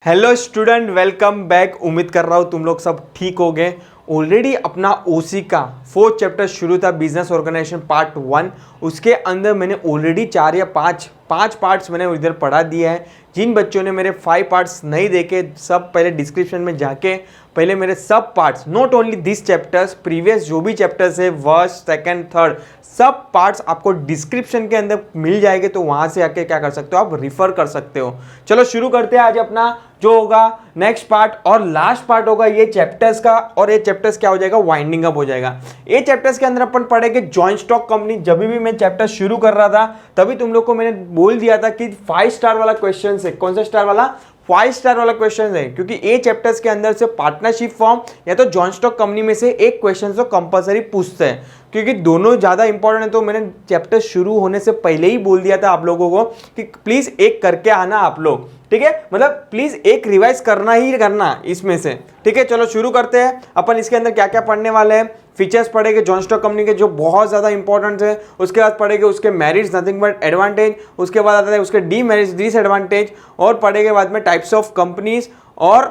Hello student, welcome back. उम्मीद कर रहा हूँ तुम लोग सब ठीक हो गए। ऑलरेडी अपना ओसी का 4th चैप्टर शुरू था, बिजनेस ऑर्गेनाइजेशन पार्ट 1। उसके अंदर मैंने ऑलरेडी 4 या 5 पार्ट्स मैंने इधर पढ़ा दिया है। जिन बच्चों ने मेरे 5 पार्ट्स नहीं देखे, सब पहले डिस्क्रिप्शन में जाके पहले मेरे सब parts, not only this chapters, previous जो भी चैप्टर्स है, फर्स्ट सेकंड थर्ड, सब पार्ट्स आपको डिस्क्रिप्शन के अंदर मिल जाएंगे। तो वहां से आके क्या कर सकते हो, आप रिफर कर सकते हो। चलो शुरू करते हैं आज अपना जो होगा नेक्स्ट पार्ट और लास्ट पार्ट होगा ये चैप्टर्स का। और ये चैप्टर्स क्या हो जाएगा, वाइंडिंग अप हो जाएगा। ये चैप्टर्स के अंदर अपन पढ़ेंगे जॉइंट स्टॉक कंपनी। जब भी मैं चैप्टर शुरू कर रहा था तभी तुम लोग को मैंने बोल दिया था कि 5 स्टार वाला क्वेश्चन है। कौन सा स्टार वाला? 5 स्टार वाला क्वेश्चन है, क्योंकि ये चैप्टर्स के अंदर से पार्टनरशिप फॉर्म या तो जॉइंट स्टॉक कंपनी में से एक क्वेश्चन तो कंपलसरी पूछते हैं, क्योंकि दोनों ज्यादा इंपॉर्टेंट है। तो मैंने चैप्टर शुरू होने से पहले ही बोल दिया था आप लोगों को कि प्लीज एक करके आना आप लोग, ठीक है। मतलब प्लीज एक रिवाइज करना ही करना इसमें से, ठीक है। चलो शुरू करते हैं। अपन इसके अंदर क्या क्या पढ़ने वाले हैं। फीचर्स पढ़ेंगे जॉइंट स्टॉक कंपनी के, जो बहुत ज्यादा इंपॉर्टेंट है। उसके बाद पढ़ेंगे उसके मेरिट्स, नथिंग बट एडवांटेज। उसके बाद आता है उसके डीमेरिट्स, डिसएडवांटेज। और पढ़ेंगे बाद में टाइप्स ऑफ कंपनीज और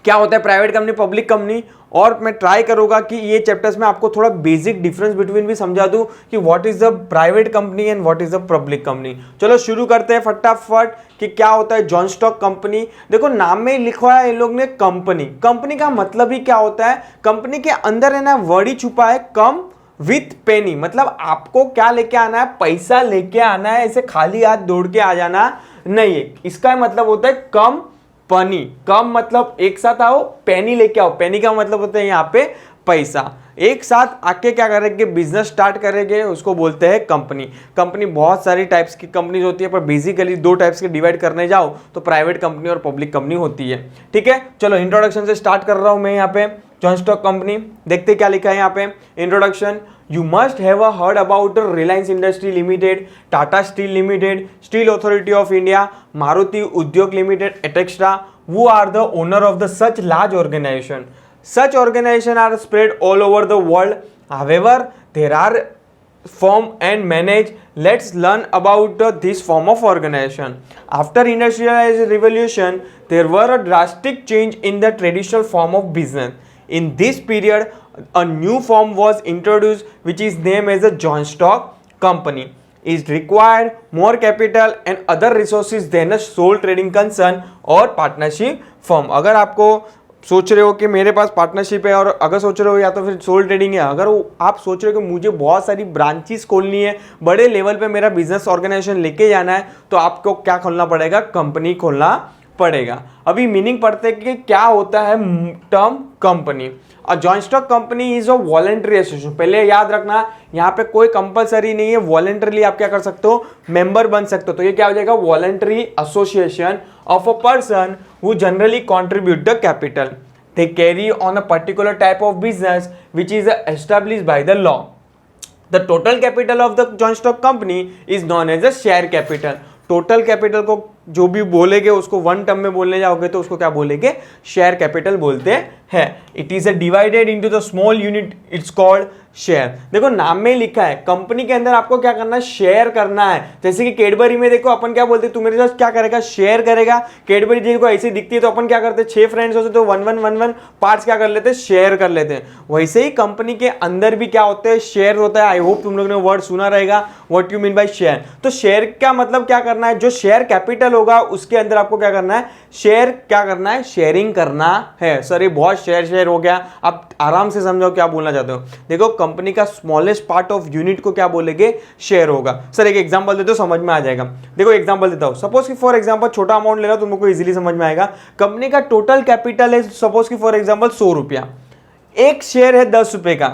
क्या होता है प्राइवेट कंपनी, पब्लिक कंपनी। और मैं ट्राई करूंगा कि ये चैप्टर्स में आपको थोड़ा बेसिक डिफरेंस बिटवीन भी समझा दूं कि what is the private company and what is the public company. चलो शुरू करते हैं फटाफट कि क्या होता है जॉइंट स्टॉक कंपनी। देखो नाम में लिखा है इन लोग ने कंपनी। कंपनी का मतलब ही क्या होता है, कंपनी के अंदर है ना वर्ड ही छुपा है, कम विथ पेनी। मतलब आपको क्या लेके आना है, पैसा लेके आना है, ऐसे खाली हाथ दौड़ के आ जाना नहीं है। इसका मतलब होता है कम पनी। कम मतलब एक साथ आओ, पेनी लेके आओ। पेनी का मतलब होता है यहाँ पे पैसा। एक साथ आके क्या करेंगे, बिजनेस स्टार्ट करेंगे, उसको बोलते हैं कंपनी। कंपनी बहुत सारी टाइप्स की कंपनीज होती है, पर बेसिकली 2 टाइप्स के डिवाइड करने जाओ तो प्राइवेट कंपनी और पब्लिक कंपनी होती है, ठीक है। चलो इंट्रोडक्शन से स्टार्ट कर रहा हूं मैं। यहाँ पे जॉइंट स्टॉक कंपनी देखते क्या लिखा है यहाँ पे। Introduction: You must have heard about Reliance Industry Limited, Tata Steel Limited, Steel Authority of India, Maruti Udyog Limited, etc. Who are the owner of the such large organization? Such organization are spread all over the world. However, there are form and manage. Let's learn about this form of organization. After industrial revolution, there were a drastic change in the traditional form of business. In this period, a new form was introduced which is named as a joint stock company. Is required more capital and other resources than a sole trading concern और partnership firm. अगर आपको सोच रहे हो कि मेरे पास partnership है, और अगर सोच रहे हो या तो फिर सोल ट्रेडिंग है, अगर आप सोच रहे हो कि मुझे बहुत सारी ब्रांचेस खोलनी है, बड़े लेवल पे मेरा बिजनेस ऑर्गेनाइजेशन लेके जाना है, तो आपको क्या खोलना पड़ेगा, कंपनी खोलना पड़ेगा। अभी मीनिंग पढ़ते हैं कि क्या होता है टर्म कंपनी। और joint stock company is a voluntary association. पहले याद रखना, यहाँ पे कोई कंपलसरी नहीं है, वॉलंटरीली आप क्या कर सकते हो, मेंबर बन सकते हो। तो ये क्या हो जाएगा, voluntary association of a person who generally contribute the capital. They carry on a particular type of business which is established by the law. The total capital of the joint stock company is known as a share capital. Total capital को जो भी बोलेंगे उसको one term में बोलने जाओगे तो उसको क्या बोलेंगे, शेयर कैपिटल बोलते हैं। It is a divided into the small unit, it's called share. देखो नाम में ही लिखा है, कंपनी के अंदर आपको क्या करना है, शेयर करना है। जैसे कि कैडबरी में देखो अपन क्या बोलते हैं, तू मेरे साथ क्या करेगा, शेयर करेगा। कैडबरी जिनको ऐसी दिखती है तो अपन क्या करते हैं, 6 फ्रेंड्स होते तो 1 पार्ट्स क्या कर लेते हैं, शेयर कर लेते हैं। वैसे ही कंपनी के अंदर भी क्या होते हैं, शेयर होता है। आई होप तुम लोगों ने वर्ड सुना रहेगा, what you mean by share. तो शेयर का मतलब क्या करना है, जो शेयर कैपिटल होगा उसके अंदर आपको क्या करना है, शेयर क्या करना है, शेयरिंग करना है। सर ये बहुत शेयर हो गया, आप आराम से समझो क्या बोलना चाहते हो। देखो कंपनी का स्मॉलेस्ट पार्ट ऑफ यूनिट को क्या बोलेंगे, शेयर होगा। सर एक एग्जांपल देते हो समझ में आ जाएगा। देखो एग्जांपल देता हूं, सपोज कि फॉर एग्जांपल छोटा अमाउंट ले रहा हूं, तुमको इजीली समझ में आएगा। कंपनी का टोटल कैपिटल है सपोज कि फॉर एग्जांपल 100 रुपया, एक शेयर है 10 रुपए का,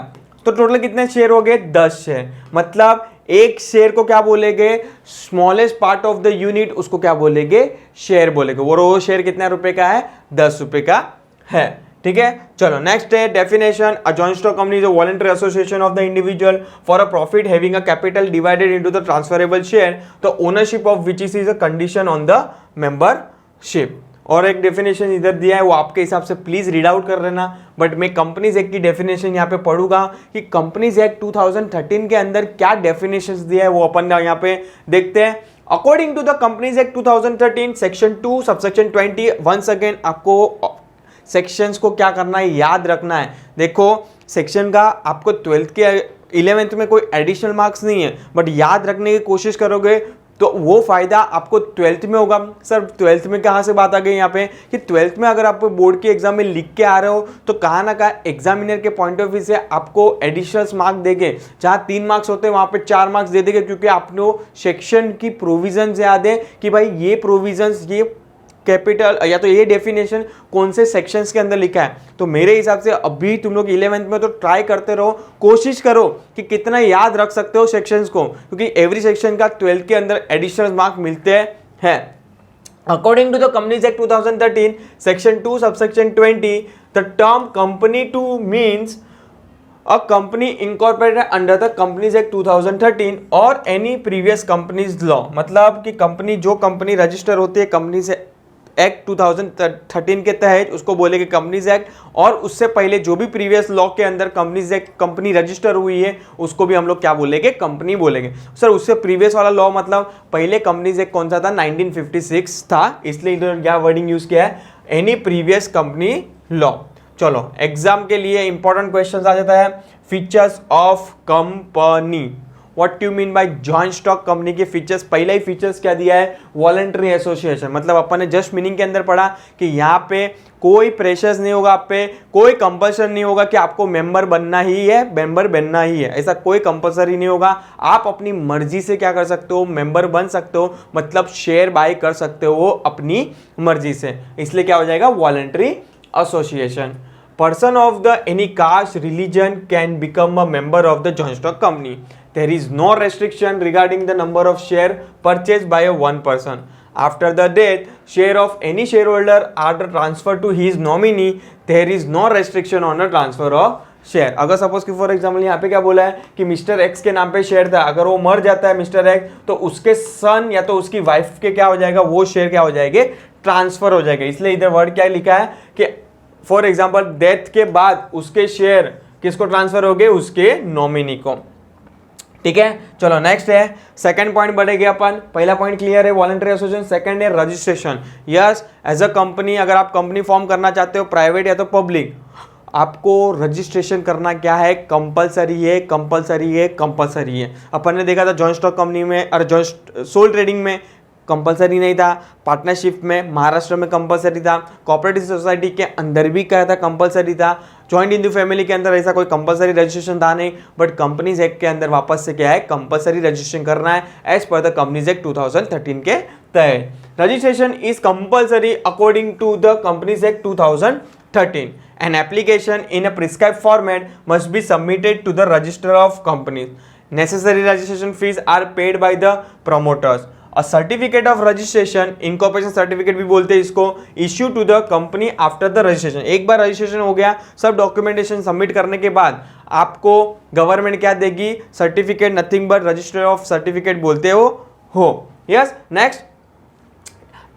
तो टोटल कितने शेयर हो गए, 10 शेयर। मतलब एक शेयर को क्या बोलेंगे, smallest part of the unit, उसको क्या बोलेंगे, शेयर बोलेंगे। वो शेयर कितने रुपए का है, 10 रुपए का है, ठीक है। चलो नेक्स्ट है definition. A joint stock company is a voluntary association of the individual for a profit having a capital divided into the transferable share, the ownership of which is a condition on the membership. और एक definition इधर दिया है, वो आपके हिसाब से please read out कर लेना। बट मैं कंपनीज एक्ट की डेफिनेशन यहाँ पे पढ़ूंगा कि कंपनीज एक्ट 2013 के अंदर क्या डेफिनेशंस दिया है वो अपन यहाँ पे देखते हैं। According to the companies act 2013 section 2 subsection 20, once again आपको सेक्शंस को क्या करना है, याद रखना है। देखो सेक्शन का आपको 12th के 11th में कोई एडिशनल मार्क्स नहीं है, बट याद रखने की कोशिश करोगे तो वो फायदा आपको 12th में होगा। सर 12th में कहाँ से बात आ गई यहाँ पे कि 12th में अगर आप बोर्ड के एग्जाम में लिख के आ रहे हो तो कहाँ ना कहाँ एग्जामिनर के पॉइंट ऑफ व्यू से आपको एडिशनल मार्क्स देंगे। जहाँ 3 मार्क्स होते हैं वहाँ पे 4 मार्क्स दे देंगे, क्योंकि आपको सेक्शन की प्रोविजंस याद है कि भाई ये प्रोविजंस, ये कैपिटल या तो ये डेफिनेशन कौन से सेक्शंस के अंदर लिखा है। तो मेरे हिसाब से अभी तुम लोग 11th में तो ट्राई करते रहो, कोशिश करो कि कितना याद रख सकते हो सेक्शंस को, क्योंकि एवरी सेक्शन का 12th के अंदर एडिशनल मार्क मिलते हैं। According to the companies act 2013 section 2 subsection 20, the term company to means a company incorporated under the Companies Act 2013 or any previous companies law। मतलब कि कंपनी, जो कंपनी रजिस्टर होती है कंपनीज एक्ट 2013 के तहत उसको बोलेंगे कंपनीज एक्ट, और उससे पहले जो भी प्रीवियस लॉ के अंदर कंपनीज एक्ट कंपनी रजिस्टर हुई है उसको भी हम लोग क्या बोलेंगे, कंपनी बोलेंगे। सर उससे प्रीवियस वाला लॉ मतलब पहले कंपनीज एक्ट कौन सा था, 1956 था, इसलिए इधर क्या वर्डिंग यूज किया है, एनी प्रीवियस कंपनी लॉ। चलो एग्जाम के लिए इंपॉर्टेंट क्वेश्चन आ जाता है, features of company, what you mean by joint stock company के फीचर्स। पहला ही फीचर्स क्या दिया है, वॉलंटरी एसोसिएशन। मतलब अपन ने जस्ट मीनिंग के अंदर पढ़ा कि यहाँ पे कोई प्रेशर्स नहीं होगा, आप पे कोई कंपल्सन नहीं होगा कि आपको मेंबर बनना ही है, मेंबर बनना ही है, ऐसा कोई कंपल्सरी नहीं होगा। आप अपनी मर्जी से क्या कर सकते हो, मेंबर बन सकते हो, मतलब शेयर बाय कर सकते हो अपनी मर्जी से, इसलिए क्या हो जाएगा, voluntary association. Person of the any caste religion can become a member of the joint stock company. There is no restriction regarding the number of share purchased by a one person. After the death, share of any shareholder are transferred to his nominee. There is no restriction on the transfer of share. अगर suppose कि for example यहाँ पे क्या बोला है कि mister x के नाम पे शेयर था, अगर वो मर जाता है मिस्टर एक्स तो उसके सन या तो उसकी वाइफ के क्या हो जाएगा, वो शेयर क्या हो जाएंगे, ट्रांसफर हो जाएगा। इसलिए इधर वर्ड क्या लिखा है कि फॉर एग्जाम्पल डेथ के बाद उसके शेयर किसको ट्रांसफर हो गए, उसके नॉमिनी को। ठीक है, चलो नेक्स्ट है सेकंड पॉइंट बढ़ेंगे अपन। पहला पॉइंट क्लियर है, वॉलंटरी एसोसिएशन। सेकंड है registration. Yes, as a company अगर आप कंपनी फॉर्म करना चाहते हो, प्राइवेट या तो पब्लिक, आपको रजिस्ट्रेशन करना क्या है, कंपलसरी है, कंपलसरी है, कंपलसरी है। अपन ने देखा था जॉइंट स्टॉक कंपनी में और जॉइंट सोल ट्रेडिंग में कंपलसरी नहीं था, पार्टनरशिप में महाराष्ट्र में कंपलसरी था, कोऑपरेटिव सोसाइटी के अंदर भी क्या था, कंपलसरी था, जॉइंट हिंदू फैमिली के अंदर ऐसा कोई कंपलसरी रजिस्ट्रेशन था नहीं, बट कंपनीज एक्ट के अंदर वापस से क्या है, कंपलसरी रजिस्ट्रेशन करना है as per the companies act 2013 के तहत। Registration is compulsory according to the companies act 2013। An application in a prescribed format must be submitted to the register of companies. Necessary registration fees are paid by the promoters. A certificate of registration, incorporation certificate भी बोलते हैं इसको, issue to the company after the registration। एक बार registration हो गया, सब documentation submit करने के बाद आपको गवर्नमेंट क्या देगी, certificate, nothing but register of certificate बोलते हो। Yes, next,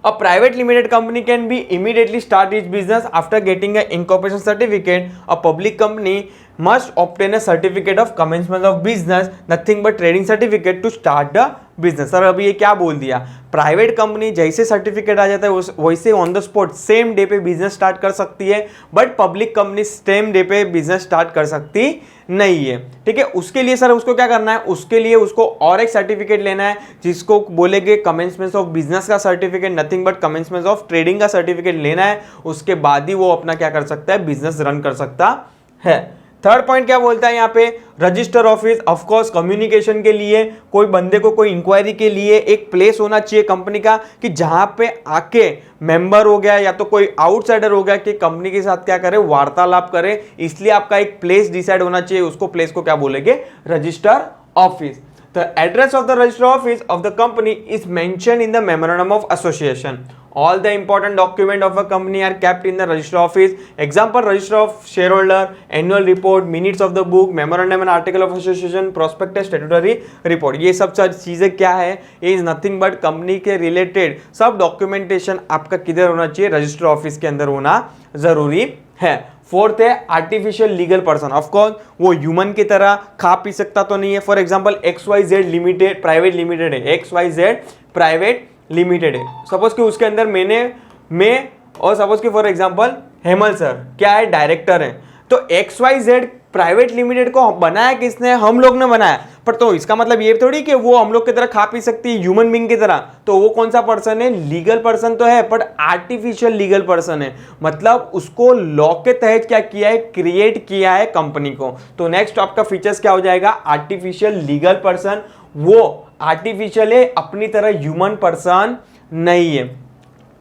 a private limited company can be immediately start its business after getting an incorporation certificate. A public company must obtain a certificate of commencement of business, nothing but trading certificate to start the business। Sir अभी ये क्या बोल दिया, private company जैसे certificate आ जाता है वैसे on the spot same day पे बिजनेस स्टार्ट कर सकती है, but public company same day पे बिजनेस स्टार्ट कर सकती नहीं है। ठीक है, उसके लिए सर उसको क्या करना है, उसके लिए उसको और एक सर्टिफिकेट लेना है जिसको बोलेंगे कमेंसमेंट ऑफ बिजनेस का certificate, nothing but commencement of trading का सर्टिफिकेट लेना है। उसके बाद ही वो अपना क्या कर सकता है, बिजनेस रन कर सकता है। थर्ड पॉइंट क्या बोलता है यहाँ पे, register office of course communication के लिए, कोई बंदे को कोई इंक्वायरी के लिए एक प्लेस होना चाहिए कंपनी का कि जहां पे आके मेंबर हो गया या तो कोई आउटसाइडर हो गया कि कंपनी के साथ क्या करे, वार्तालाप करे, इसलिए आपका एक प्लेस डिसाइड होना चाहिए। उसको प्लेस को क्या बोलेंगे, register office. The address of the register office of the company is mentioned in the memorandum of association. All the important documents of a company are kept in the register office. Example, register of shareholder, annual report, minutes of the book, memorandum and article of association, prospectus, statutory report। ये सब चीजें क्या है, ये is nothing but company के related सब documentation आपका किधर होना चाहिए, रजिस्टर ऑफिस के अंदर होना जरूरी है। फोर्थ है आर्टिफिशियल लीगल पर्सन। ऑफकोर्स वो ह्यूमन की तरह खा पी सकता तो नहीं है। For example XYZ limited private limited है, XYZ प्राइवेट लिमिटेड है। सपोज कि उसके अंदर मैं और सपोज कि फॉर एग्जांपल हेमल सर क्या है, डायरेक्टर है। तो XYZ प्राइवेट लिमिटेड को बनाया किसने, हम लोग ने बनाया। पर तो इसका मतलब ये थोड़ी कि वो हम लोग की तरह खा पी सकती है ह्यूमन बीइंग की तरह। तो वो कौन सा पर्सन है, लीगल पर्सन तो है बट आर्टिफिशियल लीगल पर्सन है। मतलब उसको लॉ के तहत क्या किया है, क्रिएट किया है कंपनी को। तो नेक्स्ट आपका फीचर्स क्या हो जाएगा, आर्टिफिशियल लीगल पर्सन। वो आर्टिफिशियल है, अपनी तरह ह्यूमन पर्सन नहीं है।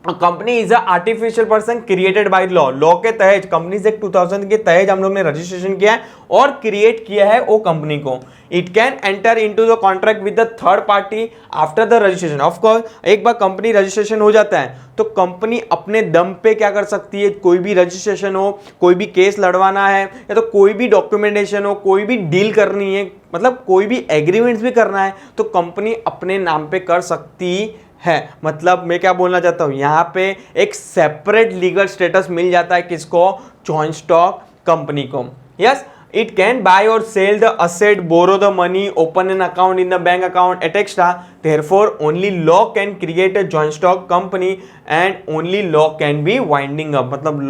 Company is a artificial person created by law. Law के तहत कंपनीज एक्ट 2000 के तहत हम लोग ने रजिस्ट्रेशन किया है और क्रिएट किया है वो कंपनी को। It can enter into the contract with the third party after the registration. Of course एक बार कंपनी रजिस्ट्रेशन हो जाता है तो कंपनी अपने दम पे क्या कर सकती है, कोई भी रजिस्ट्रेशन हो, कोई भी केस लड़वाना है या तो कोई भी डॉक्यूमेंटेशन हो, कोई भी डील करनी है, मतलब कोई भी एग्रीमेंट्स भी करना है तो कंपनी अपने नाम पे कर सकती है। मतलब मैं क्या बोलना चाहता हूं, यहां पे एक सेपरेट लीगल स्टेटस मिल जाता है किसको, जॉइंट स्टॉक कंपनी को। यस, इट कैन बाय और sell the asset, borrow the money, open an account in the bank account etcetera. Therefore only law can create a joint stock company and only law can be winding up. मतलब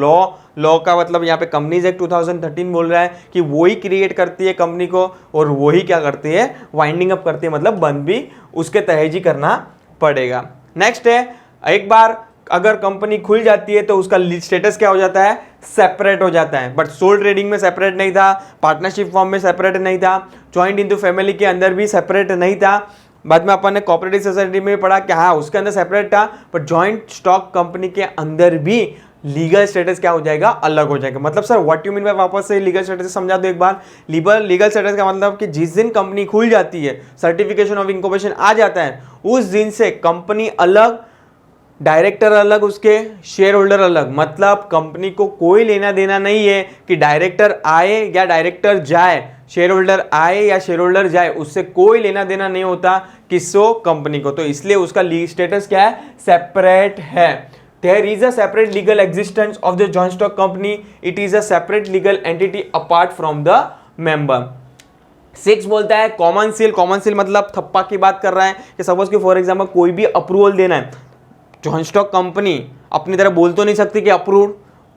law का मतलब यहाँ पे companies act 2013 बोल रहा है कि वो ही क्रिएट करती है कंपनी को और वो ही क्या करती है, वाइंडिंग अप करती है। मतलब बंद भी उसके तहत ही करना पड़ेगा। नेक्स्ट है, एक बार अगर कंपनी खुल जाती है तो उसका स्टेटस क्या हो जाता है, सेपरेट हो जाता है। बट सोल ट्रेडिंग में सेपरेट नहीं था, पार्टनरशिप फॉर्म में सेपरेट नहीं था, जॉइंट इनटू फैमिली के अंदर भी सेपरेट नहीं था। बाद में अपन ने कोऑपरेटिव सोसाइटी में पढ़ा कि हाँ उसके अंदर सेपरेट था, पर जॉइंट स्टॉक कंपनी के अंदर भी लीगल स्टेटस क्या हो जाएगा, अलग हो जाएगा। मतलब sir what you mean by, वापस से लीगल स्टेटस समझा दो एक बार। लीगल स्टेटस का मतलब कि जिस दिन कंपनी खुल जाती है, सर्टिफिकेशन ऑफ इनकॉर्पोरेशन आ जाता है, उस दिन से कंपनी अलग, डायरेक्टर अलग, उसके शेयर होल्डर अलग। मतलब कंपनी को कोई लेना देना नहीं है कि डायरेक्टर आए या डायरेक्टर जाए, शेयर होल्डर आए या शेयर होल्डर जाए, उससे कोई लेना देना नहीं होता किसको, कंपनी को। तो इसलिए उसका स्टेटस क्या है, सेपरेट है। There is a separate legal existence of the joint stock company. It is a separate legal entity apart from the member. 6 बोलता है कॉमन सील। कॉमन सील मतलब थप्पा की बात कर रहा है कि सपोज कि फॉर एग्जांपल कोई भी अप्रूवल देना है, जॉइंट स्टॉक कंपनी अपनी तरह बोल तो नहीं सकती कि अप्रूव,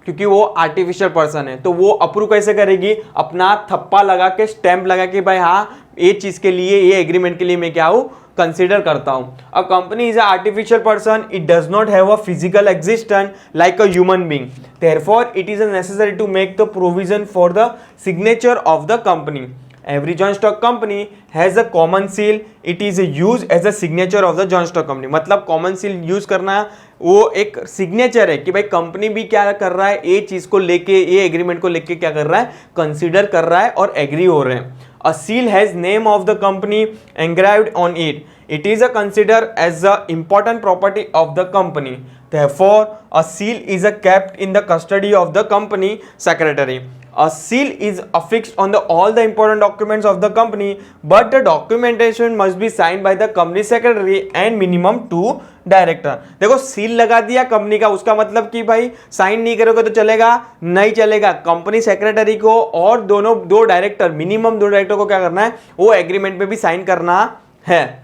क्योंकि वो आर्टिफिशियल पर्सन है। तो वो अप्रूव कैसे करेगी, अपना थप्पा लगा के, स्टैंप लगा के भाई हाँ ये चीज के लिए, ये एग्रीमेंट के लिए मैं क्या हूँ, कंसिडर करता हूं। A company is a artificial person, it does not have a physical existence like a human being, therefore it is necessary to make the provision for the signature of the company. Every joint stock company has a common seal. It is used as a signature of the joint stock company. मतलब common seal use करना वो एक signature है कि भाई company भी क्या कर रहा है, ये चीज को लेके, ये एग्रीमेंट को लेके क्या कर रहा है, कंसिडर कर रहा है और एग्री हो रहे हैं। A seal has name of the company engraved on it. It is considered as a important property of the company. Therefore, a seal is kept in the custody of the company secretary. A seal is affixed on all the important documents of the company, but the documentation must be signed by the company secretary and minimum 2 director. देखो seal लगा दिया company का, उसका मतलब कि भाई sign नहीं करोगे तो चलेगा, नहीं चलेगा। कंपनी सेक्रेटरी को और दो डायरेक्टर, मिनिमम 2 डायरेक्टर को क्या करना है, वो एग्रीमेंट पे भी साइन करना है।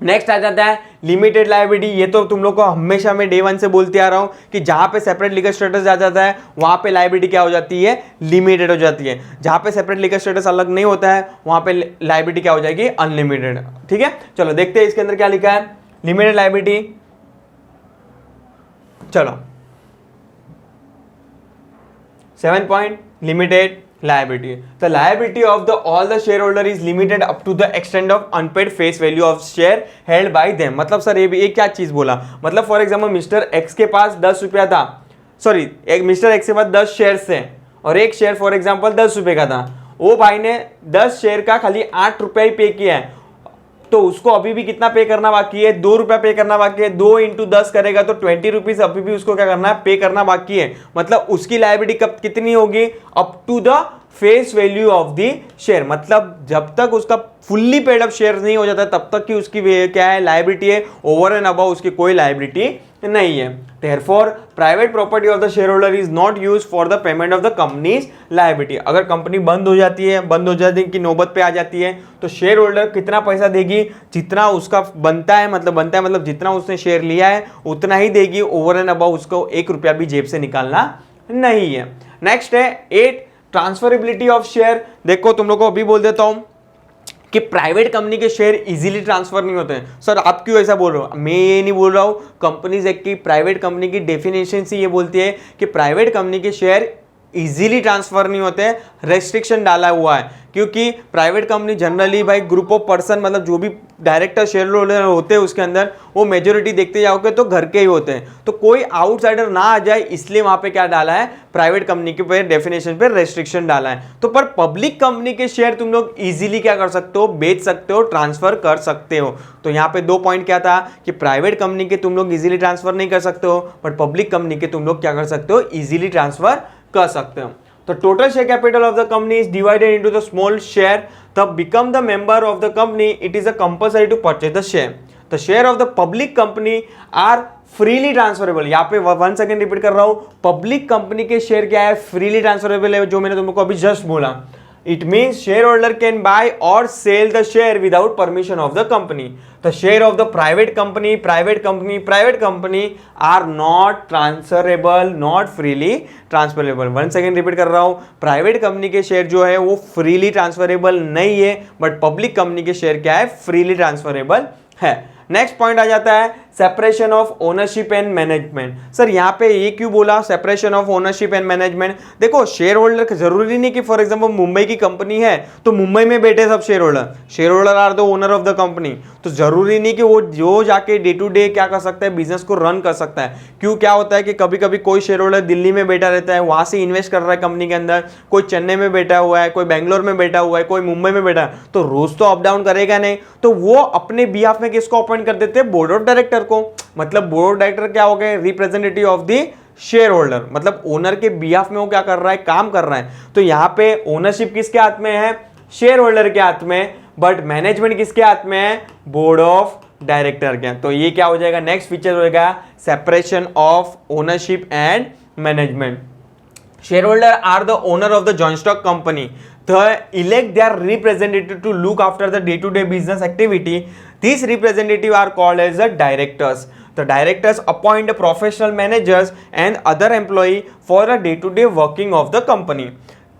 नेक्स्ट आ जाता है लिमिटेड लायबिलिटी। ये तो तुम लोग को हमेशा मैं डे 1 से बोलते आ रहा हूं कि जहां पे सेपरेट लीगल स्टेटस आ जाता है वहां पे लायबिलिटी क्या हो जाती है, लिमिटेड हो जाती है। जहां पे सेपरेट लीगल स्टेटस अलग नहीं होता है वहां पे लायबिलिटी क्या हो जाएगी, अनलिमिटेड। ठीक है, चलो देखते हैं इसके अंदर क्या लिखा है, लिमिटेड लायबिलिटी। चलो 7 point, limited liability. The liability of all the shareholder is limited up to the extent of unpaid face value of share held by them. मतलब सर ये क्या चीज बोला, मतलब फॉर एग्जाम्पल मिस्टर एक्स के पास 10 रुपया था, सॉरी मिस्टर एक्स के पास 10 शेयर थे और एक शेयर फॉर एग्जाम्पल 10 रुपए का था। वो भाई ने 10 शेयर का खाली 8 रुपया ही पे किया है, तो उसको अभी भी कितना पे करना बाकी है, 2 रुपया पे करना बाकी है। 2 × 10 करेगा तो 20 रुपीज अभी भी उसको क्या करना है, पे करना बाकी है। मतलब उसकी लायबिलिटी कब कितनी होगी, up to the face value of the share, मतलब जब तक उसका फुल्ली पेड अप शेयर नहीं हो जाता तब तक की उसकी क्या है, लायबिलिटी है, ओवर एंड अबव उसकी कोई लायबिलिटी नहीं है। Therefore, private property of the share holder is not use for the payment of the companies liability. अगर कंपनी बंद हो जाती की नौबत पे आ जाती है तो शेयर होल्डर कितना पैसा देगी, जितना उसका बनता है, मतलब जितना उसने शेयर लिया है उतना ही देगी, ओवर एंड अबव उसको 1 रुपया भी जेब से निकालना नहीं है। नेक्स्ट है 8 ट्रांसफरेबिलिटी ऑफ शेयर। देखो तुम लोग को अभी बोल देता हूं कि प्राइवेट कंपनी के शेयर इजीली ट्रांसफर नहीं होते हैं। सर आप क्यों ऐसा बोल रहे हो? मैं ये नहीं बोल रहा हूं, कंपनीज एक्ट की प्राइवेट कंपनी की डेफिनेशन से ये बोलती है कि प्राइवेट कंपनी के शेयर इजीली ट्रांसफर नहीं होते हैं, रेस्ट्रिक्शन डाला हुआ है, क्योंकि प्राइवेट कंपनी जनरली भाई ग्रुप ऑफ पर्सन, मतलब जो भी डायरेक्टर शेयर होल्डर होते हैं उसके अंदर वो मेजोरिटी देखते जाओगे तो घर के ही होते हैं, तो कोई आउटसाइडर ना आ जाए इसलिए वहां पे क्या डाला है, प्राइवेट कंपनी के डेफिनेशन पे रेस्ट्रिक्शन डाला है। तो पर पब्लिक कंपनी के शेयर तुम लोग इजीली क्या कर सकते हो, बेच सकते हो, ट्रांसफर कर सकते हो। तो यहाँ पे 2 पॉइंट क्या था कि प्राइवेट कंपनी के तुम लोग इजीली ट्रांसफर नहीं कर सकते हो, बट पब्लिक कंपनी के तुम लोग क्या कर सकते हो, इजीली ट्रांसफर कर सकते हो। तो total share capital of the company is divided into the small share, तब become the member of the company, it is a compulsory to purchase the share. The share of the public company are freely transferable. यहाँ पे 1 second repeat कर रहा हूं, public company के share क्या है, freely transferable है, जो मैंने तुमको अभी जस्ट बोला। It means shareholder can buy or sell the share without permission of the company. The share of the private company are not transferable, not freely transferable. 1 second repeat कर रहा हूं, private company के share जो है वो freely transferable नहीं है, but public company के शेयर क्या है, फ्रीली ट्रांसफरेबल है। नेक्स्ट पॉइंट आ जाता है separation of ownership and management. Sir यहाँ पे ये क्यों बोला separation of ownership and management? देखो शेयर होल्डर जरूरी नहीं कि फॉर एग्जांपल मुंबई की कंपनी है तो मुंबई में बैठे सब share holder are the owner of the company, तो जरूरी नहीं कि वो जो जाके डे टू डे क्या कर सकता है, बिजनेस को रन कर सकता है। क्यों, क्या होता है कि कभी कभी कोई शेयर होल्डर दिल्ली में बैठा रहता है, वहां से इन्वेस्ट कर रहा है कंपनी के अंदर, कोई चेन्नई में बैठा हुआ है, कोई बैंगलोर में बैठा हुआ है, कोई मुंबई में बैठा है, तो रोज तो अप डाउन करेगा नहीं, तो वो अपने बिहाफ में किसको अपॉइंट कर देते हैं, बोर्ड ऑफ डायरेक्टर को। मतलब बोर्ड ऑफ डायरेक्टर क्या हो गए, representative of the share holder, मतलब ओनर के बिहाफ में वो क्या कर रहा है, काम कर रहा है। तो यहां पे ओनरशिप किसके हाथ में है, शेयर होल्डर के हाथ में, बट मैनेजमेंट किसके हाथ में है, बोर्ड ऑफ डायरेक्टर के। तो ये क्या हो जाएगा, नेक्स्ट फीचर होगा separation of ownership and management. Shareholder are the owner of the joint stock company. They elect their representative to look after the day-to-day business activity. These representatives are called as the directors. The directors appoint the professional managers and other employee for the day-to-day working of the company.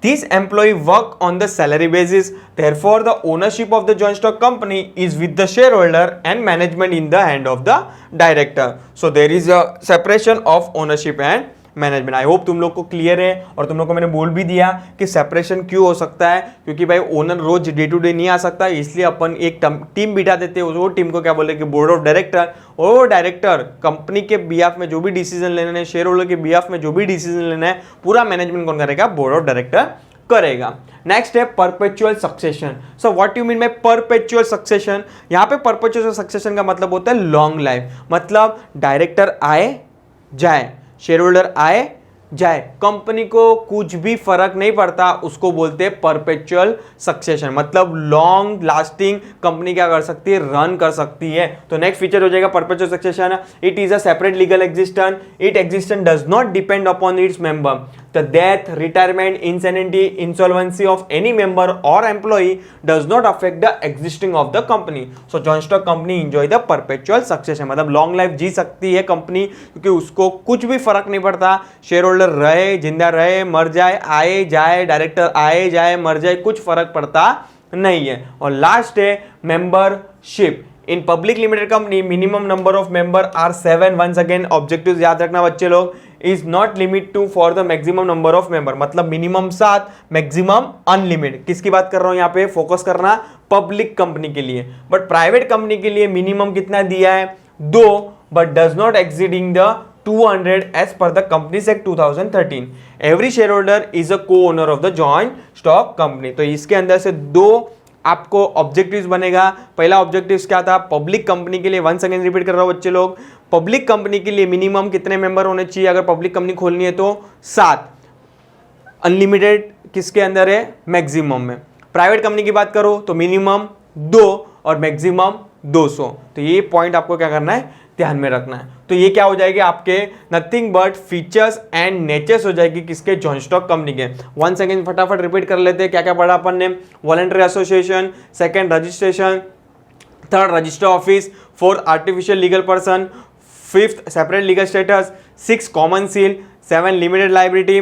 These employees work on the salary basis. Therefore, the ownership of the joint stock company is with the shareholder and management in the hand of the director. So there is a separation of ownership and management. I hope तुम लोग को clear है, और तुम लोग को मैंने बोल भी दिया कि सेपरेशन क्यों हो सकता है, क्योंकि भाई ओनर रोज डे टू डे नहीं आ सकता, इसलिए अपन एक टीम बिठा देते हैं, वो टीम को क्या बोले कि बोर्ड ऑफ डायरेक्टर, और वो डायरेक्टर कंपनी के बिहाफ में जो भी डिसीजन लेना है, शेयर होल्डर के बिहाफ में जो भी डिसीजन लेना है, पूरा मैनेजमेंट कौन करेगा, बोर्ड ऑफ डायरेक्टर करेगा। नेक्स्ट है perpetual succession. So what you mean by perpetual succession? यहाँ पे परपेचुअल सक्सेशन का मतलब होता है लॉन्ग लाइफ, मतलब डायरेक्टर आए जाए, शेयर होल्डर आए जाए, कंपनी को कुछ भी फर्क नहीं पड़ता, उसको बोलते हैं परपेचुअल सक्सेशन, मतलब लॉन्ग लास्टिंग कंपनी क्या कर सकती है, रन कर सकती है। तो नेक्स्ट फीचर हो जाएगा perpetual succession. It is a separate legal existence, it existence does not depend upon its member. The death, retirement, insanity, insolvency of any member or employee does not affect the existing of the company. So joint stock company enjoy the perpetual succession, मतलब long life जी सकती है company, क्योंकि उसको कुछ भी फर्क नहीं पड़ता, शेयर होल्डर रहे, जिंदा रहे, मर जाए, आए जाए, डायरेक्टर आए जाए, मर जाए, कुछ फर्क पड़ता नहीं है। और लास्ट है membership. In public limited company minimum number of member are 7। Once again objectives याद रखना बच्चे लोग, is not limit to for the maximum number of member, मतलब मिनिमम 7, मैक्सिमम अनलिमिटेड। किसकी बात कर रहा हूं यहाँ पे, फोकस करना पब्लिक कंपनी के लिए। बट प्राइवेट कंपनी के लिए मिनिमम कितना दिया है, 2, but does not exceeding the 200 as per the companies act 2013। Every share holder is a co owner of the joint stock company. तो इसके अंदर से 2 आपको ऑब्जेक्टिव्स बनेगा। पहला ऑब्जेक्टिव्स क्या था, पब्लिक कंपनी के लिए, 1 सेकेंड रिपीट कर रहा हूं बच्चे लोग, पब्लिक कंपनी के लिए मिनिमम कितने मेंबर होने चाहिए, अगर पब्लिक कंपनी खोलनी है तो 7, अनलिमिटेड किसके अंदर है, मैक्सिमम में। प्राइवेट कंपनी की बात करो तो मिनिमम 2 और मैक्सिमम 200। तो ये पॉइंट आपको क्या करना है, ध्यान में रखना है। तो ये क्या हो जाएगी आपके nothing but features and natures हो जाएगी किसके, जॉइंट स्टॉक कंपनी के। वन सेकेंड फटाफट रिपीट कर लेते हैं क्या क्या पढ़ा अपन ने। Voluntary association, second registration, third register office, fourth artificial legal person, fifth separate legal status, 6 common seal, 7 limited liability,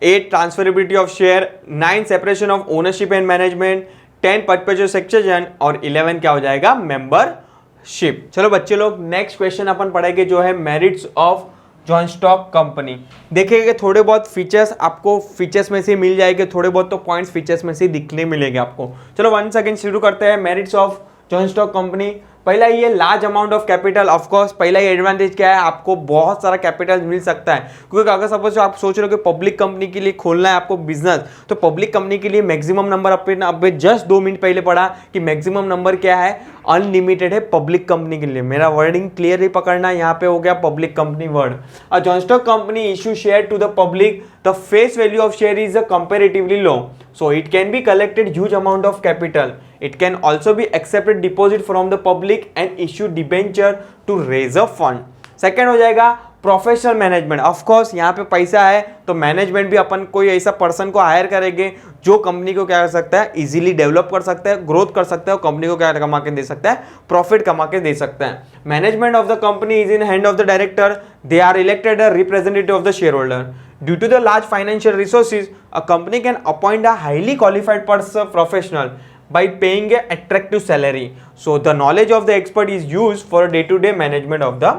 8 transferability of share, 9 separation of ownership and management, 10 perpetual succession और 11 क्या हो जाएगा, मेंबरशिप। चलो बच्चे लोग नेक्स्ट क्वेश्चन अपन पढ़ेंगे जो है merits of joint stock company. देखिएगा थोड़े बहुत फीचर्स आपको फीचर्स में से मिल जाएंगे, थोड़े बहुत तो पॉइंट्स फीचर्स में से दिखने मिलेंगे आपको। चलो वन सेकंड शुरू करते हैं। Merits of joint stock company, पहला ये large amount of capital. Of course पहला ही एडवांटेज क्या है, आपको बहुत सारा कैपिटल मिल सकता है। क्योंकि अगर सपोज आप सोच रहे हो कि पब्लिक कंपनी के लिए खोलना है आपको बिजनेस, तो पब्लिक कंपनी के लिए मैक्सिमम नंबर अभी जस्ट 2 मिनट पहले पढ़ा कि मैक्सिमम नंबर क्या है, अनलिमिटेड है पब्लिक कंपनी के लिए। मेरा वर्डिंग क्लियर ही पकड़ना, यहाँ पे हो गया public company word. A joint stock company issue share to the public, the face value of share is comparatively low, so it can be collected huge amount of capital. It can also be accepted deposit from the public and issue debenture to raise a fund. Second हो जाएगा professional management. Of course यहाँ पे पैसा है तो management भी अपन कोई ऐसा पर्सन को हायर करेंगे जो कंपनी को क्या कर सकता है, इजीली डेवलप कर सकता है, ग्रोथ कर सकता है और कंपनी को क्या कमा के दे सकता है, प्रॉफिट कमा के दे सकता है। Management of the company is in hand of the director, they are elected a representative of the share holder. Due to the large financial resources, a company can appoint a highly qualified person professional by paying a attractive salary. So the knowledge of the expert is used for day-to-day management of the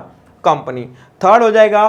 company. Third हो जाएगा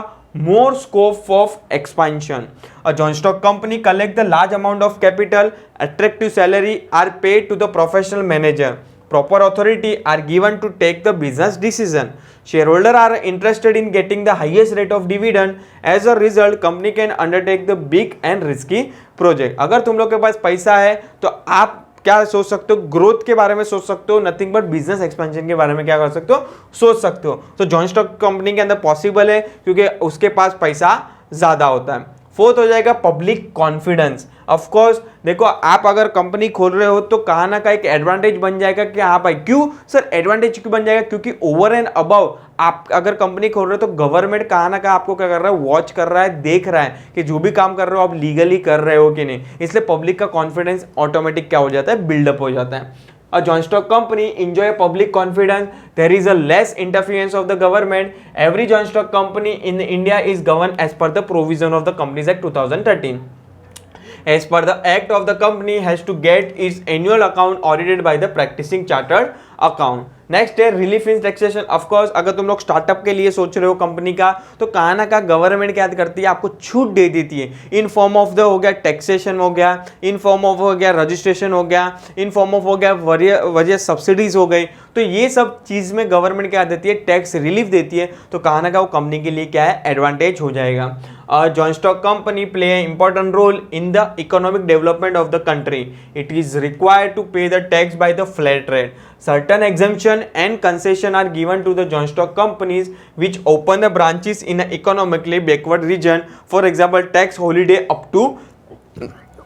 more scope of expansion. A joint stock company collect the large amount of capital, attractive salary are paid to the professional manager. Proper authority are given to take the business decision. Shareholder are interested in getting the highest rate of dividend. As a result, company can undertake the big and risky project. अगर तुम लोग के पास पैसा है तो आप क्या सोच सकते हो, ग्रोथ के बारे में सोच सकते हो, नथिंग बट बिजनेस एक्सपेंशन के बारे में क्या कर सकते हो, सोच सकते हो। तो जॉइंट स्टॉक कंपनी के अंदर पॉसिबल है क्योंकि उसके पास पैसा ज्यादा होता है। फोर्थ हो जाएगा पब्लिक कॉन्फिडेंस। ऑफ कोर्स देखो आप अगर कंपनी खोल रहे हो तो कहाँ ना का एक एडवांटेज बन जाएगा कि हाँ भाई, क्यों सर एडवांटेज क्यों बन जाएगा, क्योंकि ओवर एंड अबव आप अगर कंपनी खोल रहे हो तो गवर्नमेंट कहाँ ना कहाँ आपको क्या कर रहा है, वॉच कर रहा है, देख रहा है कि जो भी काम कर रहे हो आप लीगली कर रहे हो कि नहीं। इसलिए पब्लिक का कॉन्फिडेंस ऑटोमेटिक क्या हो जाता है, बिल्डअप हो जाता है। A joint stock company enjoy public confidence. There is a less interference of the government. Every joint stock company in India is governed as per the provision of the Companies Act 2013. As per the act of the company has to get its annual account audited by the practicing chartered account. Next है relief in taxation. Of course अगर तुम लोग startup के लिए सोच रहे हो company का, तो कहाँ ना कहाँ गवर्नमेंट क्या करती है, आपको छूट दे देती है इन फॉर्म ऑफ द हो गया टैक्सेशन हो गया, इन फॉर्म ऑफ हो गया रजिस्ट्रेशन हो गया, इन फॉर्म ऑफ हो गया वजह सब्सिडीज हो गई। तो ये सब चीज़ में गवर्नमेंट क्या देती है, टैक्स रिलीफ देती है। तो कहाँ ना कहाँ वो कंपनी के लिए क्या है, एडवांटेज हो जाएगा। Joint stock company play an important role in the economic development of the country. It is required to pay the tax by the flat rate. Certain exemption and concession are given to the joint stock companies which open the branches in an economically backward region. For example, tax holiday up to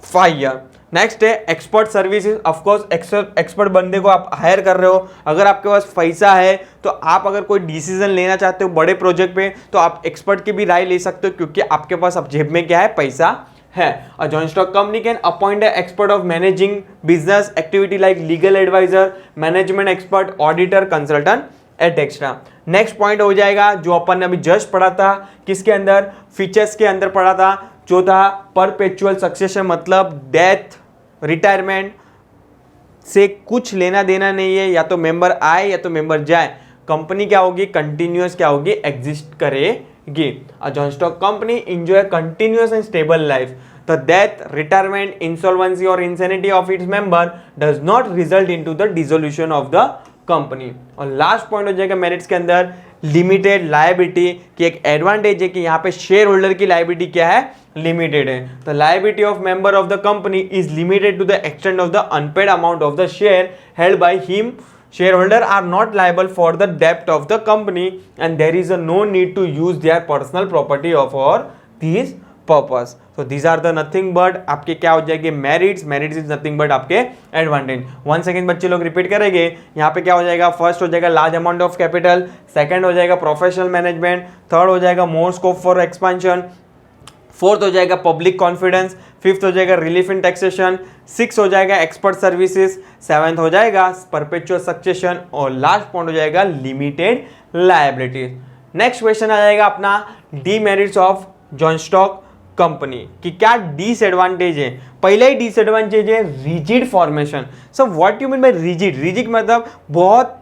5 years. Next है expert services. Of course expert बंदे को आप higher कर रहे हो, अगर आपके पास पैसा है तो आप अगर कोई डिसीजन लेना चाहते हो बड़े प्रोजेक्ट पे तो आप एक्सपर्ट की भी राय ले सकते हो, क्योंकि आपके पास अब जेब में क्या है, पैसा है। A joint stock company can appoint a expert of managing business activity like legal advisor, management expert, auditor, consultant etcetera. Next point हो जाएगा जो अपन ने अभी जस्ट पढ़ा था, किसके अंदर, फीचर्स के अंदर पढ़ा था, जो था परपेचुअल सक्सेशन, मतलब डेथ रिटायरमेंट से कुछ लेना देना नहीं है, या तो मेंबर आए या तो मेंबर जाए, कंपनी क्या होगी, कंटिन्यूअस क्या होगी, एग्जिस्ट करेगी। अ joint stock company enjoy continuous and stable life. The death, retirement, insolvency or insanity of its member does not result into the dissolution of the company. और लास्ट पॉइंट हो जाएगा merits के अंदर limited liability की एक advantage है कि यहाँ पे शेयर होल्डर की लायबिलिटी क्या है, लिमिटेड है। The liability of member of the company is limited to the extent of the unpaid amount of the share held by him. Shareholder are not liable for the debt of the company and there is a no need to use their personal property for these purpose. तो these are the nothing but आपके क्या हो जाएंगे merits, merits is nothing but आपके advantage. 1 second बच्चे लोग repeat करेंगे, यहाँ पे क्या हो जाएगा, फर्स्ट हो जाएगा large amount of capital, second हो जाएगा प्रोफेशनल मैनेजमेंट, थर्ड हो जाएगा मोर स्कोप फॉर एक्सपेंशन, फोर्थ हो जाएगा पब्लिक कॉन्फिडेंस, फिफ्थ हो जाएगा रिलीफ इन टैक्सेशन, सिक्स हो जाएगा एक्सपर्ट सर्विसेज, सेवेंथ हो जाएगा परपेचुअल सक्सेशन और लास्ट पॉइंट हो जाएगा लिमिटेड लायबिलिटीज। नेक्स्ट क्वेश्चन आ जाएगा अपना demerits of joint stock company कि क्या डिसएडवांटेज है। पहला ही डिसएडवांटेज है rigid formation. So what you mean by rigid, rigid मतलब बहुत,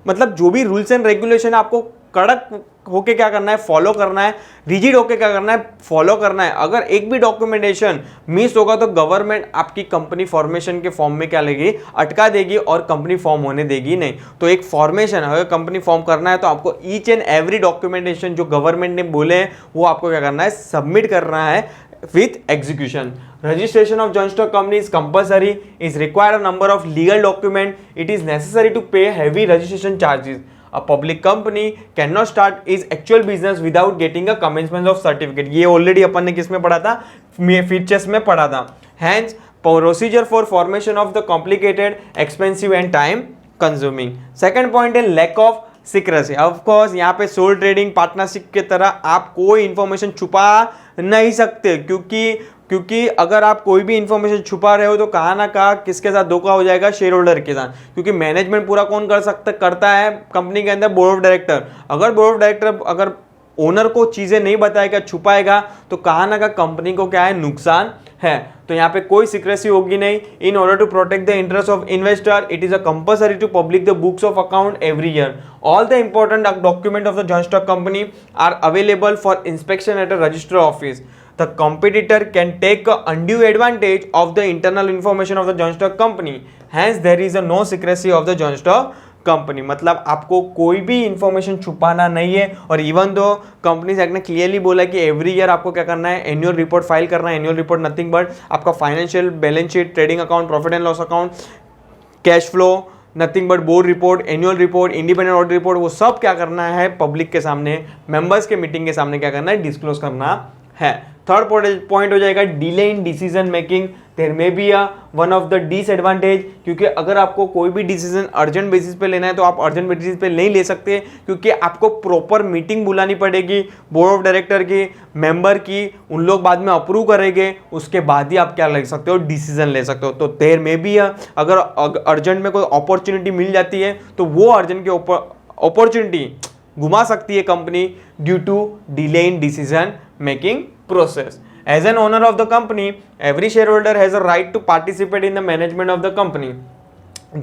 मतलब जो भी रूल्स एंड रेगुलेशन आपको कड़क होके क्या करना है, फॉलो करना है, रिजिड होके क्या करना है, फॉलो करना है। अगर एक भी डॉक्यूमेंटेशन मिस होगा तो गवर्नमेंट आपकी कंपनी फॉर्मेशन के फॉर्म में क्या लेगी, अटका देगी और कंपनी फॉर्म होने देगी नहीं। तो एक फॉर्मेशन, अगर कंपनी फॉर्म करना है तो आपको ईच एंड एवरी डॉक्यूमेंटेशन जो गवर्नमेंट ने बोले हैं वो आपको क्या करना है, सबमिट करना है with execution. Registration of joint stock company is compulsory, is required a number of legal document, it is necessary to pay heavy registration charges. A public company cannot start its actual business without getting a commencement of certificate. ये already अपन ने किस में पढ़ा था, features में पढ़ा था। Hence procedure for formation of the complicated, expensive and time consuming. Second point है lack of secrecy. Of course यहाँ पे सोल ट्रेडिंग पार्टनरशिप की तरह आप कोई इंफॉर्मेशन छुपा नहीं सकते, क्योंकि अगर आप कोई भी इंफॉर्मेशन छुपा रहे हो तो कहाँ ना कहाँ किसके साथ धोखा हो जाएगा, शेयर होल्डर के साथ। क्योंकि मैनेजमेंट पूरा कौन करता है कंपनी के अंदर, बोर्ड ऑफ डायरेक्टर। अगर बोर्ड ऑफ डायरेक्टर अगर ओनर को चीजें नहीं बताएगा, छुपाएगा, तो कहाँ ना कहाँ कंपनी को क्या है, नुकसान है। तो यहाँ पे कोई सीक्रेसी होगी नहीं। In order to protect the interest of investor it is a compulsory to public the books of account every year. All the important document of the joint stock company are available for inspection at a register office. The competitor can take undue advantage of the internal information of the joint stock company. Hence, there is a no secrecy of the joint stock company. मतलब आपको कोई भी information छुपाना नहीं है। और even though companies act ने clearly बोला कि एवरी ईयर आपको क्या करना है, एनुअल रिपोर्ट फाइल करना है। एनुअल रिपोर्ट नथिंग बट आपका financial balance sheet, trading account, profit and loss account, cash flow, nothing but board report, annual report, independent audit report, वो सब क्या करना है, पब्लिक के सामने, मेंबर्स के मीटिंग के सामने क्या करना है, डिस्क्लोज करना है। थर्ड पॉइंट हो जाएगा delay in decision making. There may be one of the disadvantage, क्योंकि अगर आपको कोई भी डिसीजन अर्जेंट बेसिस पे लेना है तो आप अर्जेंट बेसिस पे नहीं ले सकते, क्योंकि आपको प्रॉपर मीटिंग बुलानी पड़ेगी बोर्ड ऑफ डायरेक्टर की, मेंबर की, उन लोग बाद में अप्रूव करेंगे, उसके बाद ही आप क्या ले सकते हो, डिसीजन ले सकते हो। तो देयर मे बी अगर अर्जेंट में कोई अपॉर्चुनिटी मिल जाती है तो वो अर्जेंट के ऊपर अपॉर्चुनिटी घुमा सकती है company due to delay in decision making process. As an owner of the company, every shareholder has a right to participate in the management of the company.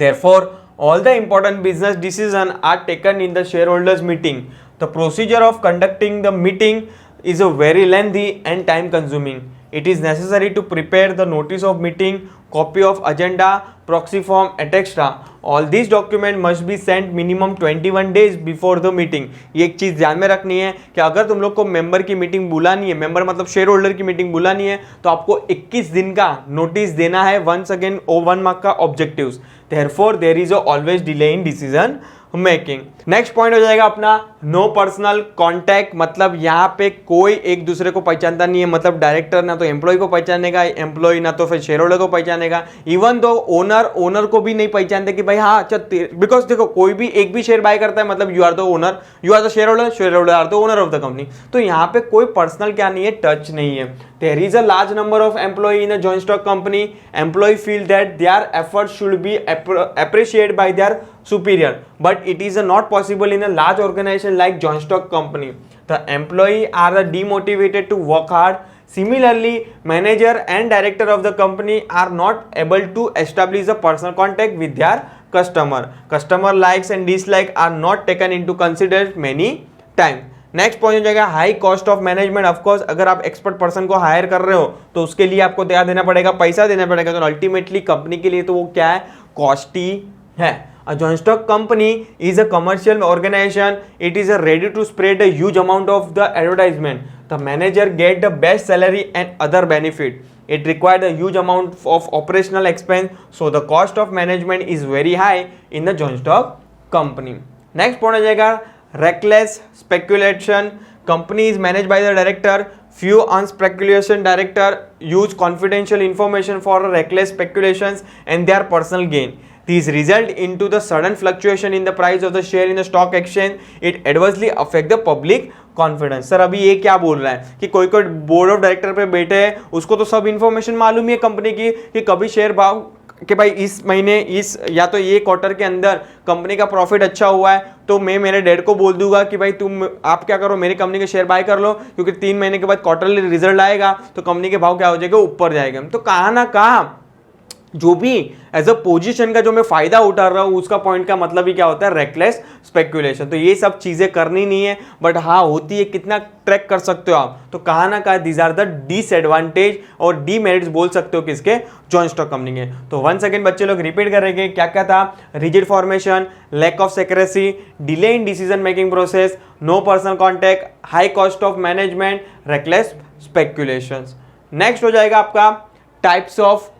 Therefore, all the important business decisions are taken in the shareholders meeting. The procedure of conducting the meeting is a very lengthy and time consuming. It is necessary to prepare the notice of meeting, copy of agenda, proxy form, etc. All these documents must be sent minimum 21 days before the meeting. ये एक चीज़ ध्यान में रखनी है कि अगर तुम लोग को मेंबर की मीटिंग बुलानी है, मेंबर मतलब शेयर होल्डर की मीटिंग बुलानी है, तो आपको 21 दिन का नोटिस देना है। वंस अगेन 1 मार्क का objectives. Therefore, there is always delay in decision making. Next point हो जाएगा अपना नो पर्सनल कॉन्टैक्ट। मतलब यहाँ पे कोई एक दूसरे को पहचानता नहीं है। मतलब डायरेक्टर ना तो एम्प्लॉय को पहचानेगा, एम्प्लॉय ना तो फिर शेयर होल्डर को पहचानेगा। इवन दो ओनर को भी नहीं पहचानते कि भाई हाँ अच्छा, बिकॉज देखो कोई भी एक भी शेयर बाय करता है मतलब you are the owner, you are the share holder are the owner of the company. तो यहाँ पे कोई पर्सनल क्या नहीं है, टच नहीं है। There is a large number of employees in a joint stock company. Employees feel that their efforts should be appreciated by their superior, but it is not possible in a large organization like joint stock company. The employees are demotivated to work hard. Similarly, manager and director of the company are not able to establish a personal contact with their customer. Customer likes and dislikes are not taken into consideration many times. Next point हो जाएगा high cost of management. Of course अगर आप expert person को higher कर रहे हो तो उसके लिए आपको क्या देना पड़ेगा, पैसा देना पड़ेगा। तो अल्टीमेटली कंपनी के लिए तो वो क्या है, कॉस्टी है। A joint stock company is a commercial organization. It is ready to spread a huge amount of the advertisement. The manager get the best salary and other benefit. It required a huge amount of operational expense, so the cost of management is very high in the joint stock company. Next point हो जाएगा reckless speculation. Company is manage by the director, few unspeculation director use confidential information for reckless speculations and their personal gain. These result into the sudden fluctuation in the price of the share in the stock exchange. It adversely affect the public confidence. Sir अभी ये क्या बोल रहा है कि कोई कोई board of director पे बैठे हैं, उसको तो सब इंफॉर्मेशन मालूम ही है कंपनी की कि कभी शेयर भाव कि भाई इस महीने इस या तो ये क्वार्टर के अंदर कंपनी का प्रॉफिट अच्छा हुआ है तो मैं मेरे डैड को बोल दूंगा कि भाई तुम आप क्या करो मेरी कंपनी के शेयर बाय कर लो, क्योंकि 3 महीने के बाद क्वार्टरली रिजल्ट आएगा तो कंपनी के भाव क्या हो जाएगा, ऊपर जाएगा। तो कहाँ ना कहाँ जो भी एज अ पोजीशन का जो मैं फायदा उठा रहा हूँ उसका पॉइंट का मतलब ही क्या होता है, रेकलेस स्पेक्यूलेशन। तो ये सब चीजें करनी नहीं है, बट हाँ होती है, कितना ट्रैक कर सकते हो आप, तो कहाँ ना कहाँ दीज आर द डिसएडवांटेज और डीमेरिट्स बोल सकते हो किसके, जॉइंट स्टॉक कंपनी के। तो वन सेकेंड बच्चे लोग रिपीट करेंगे, क्या क्या था, rigid formation, lack of secrecy, delay in decision making process, no personal contact, high cost of management, reckless speculation. Next हो जाएगा आपका टाइप्स ऑफ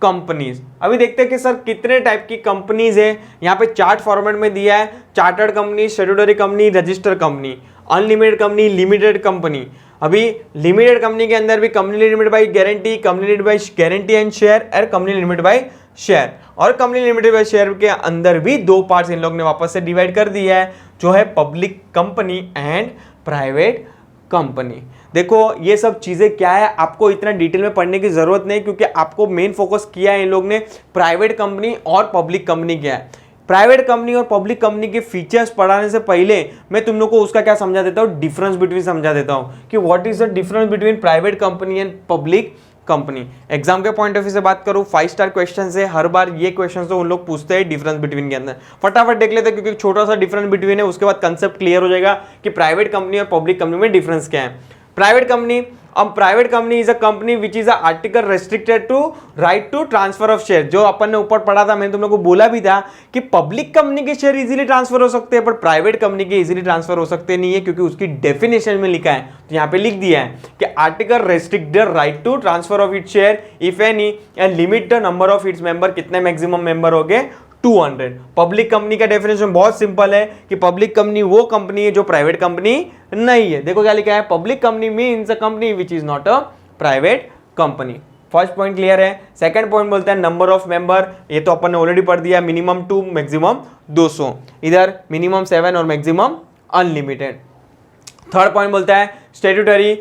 कंपनीज। अभी देखते हैं कि सर कितने टाइप की कंपनीज है, यहाँ पे चार्ट फॉर्मेट में दिया है, chartered company, statutory company, registered company, unlimited company, limited company. अभी लिमिटेड कंपनी के अंदर भी company limited by guarantee, company limited by guarantee and share और कंपनी लिमिटेड बाय शेयर। और कंपनी लिमिटेड बाय शेयर के अंदर भी 2 पार्ट्स इन लोग ने वापस से डिवाइड कर दिया है, जो है public company and private company. देखो ये सब चीजें क्या है, आपको इतना डिटेल में पढ़ने की जरूरत नहीं, क्योंकि आपको मेन फोकस किया है इन लोग ने प्राइवेट कंपनी और पब्लिक कंपनी क्या है। प्राइवेट कंपनी और पब्लिक कंपनी के फीचर्स पढ़ाने से पहले मैं तुम लोग को उसका क्या समझा देता हूँ, डिफरेंस बिटवीन समझा देता हूँ कि what is the difference between private company and public company. Exam के पॉइंट ऑफ व्यू से बात करूं, 5 स्टार क्वेश्चन है, हर बार ये क्वेश्चन तो उन लोग पूछते हैं डिफरेंस बिटवीन के अंदर। फटाफट देख लेते हैं, क्योंकि छोटा सा डिफरेंस बिटवीन है, उसके बाद कंसेप्ट क्लियर हो जाएगा कि प्राइवेट कंपनी और पब्लिक कंपनी में डिफरेंस क्या है। प्राइवेट कंपनी, अब private company is a company which is a article restricted to right to transfer of share. जो अपन ने ऊपर पढ़ा था, मैंने तुम लोगों को बोला भी था कि पब्लिक कंपनी के शेयर इजीली ट्रांसफर हो सकते हैं, पर प्राइवेट कंपनी के इजीली ट्रांसफर हो सकते नहीं है, क्योंकि उसकी डेफिनेशन में लिखा है, तो यहाँ पे लिख दिया है कि article restricted right to transfer of its share if any and limit the number of its member. कितने मैक्सिमम मेंबर हो गए, 200। पब्लिक कंपनी का डेफिनेशन बहुत सिंपल है कि पब्लिक कंपनी वो कंपनी है जो प्राइवेट कंपनी नहीं है। देखो क्या लिखा है, public company means a company which is not a private company. First point clear है। सेकंड पॉइंट बोलते हैं नंबर ऑफ मेंबर, ये तो अपन ने ऑलरेडी पढ़ दिया, मिनिमम 2 मैक्सिमम 200, इधर मिनिमम 7 और मैक्सिमम अनलिमिटेड। थर्ड पॉइंट बोलता है statutory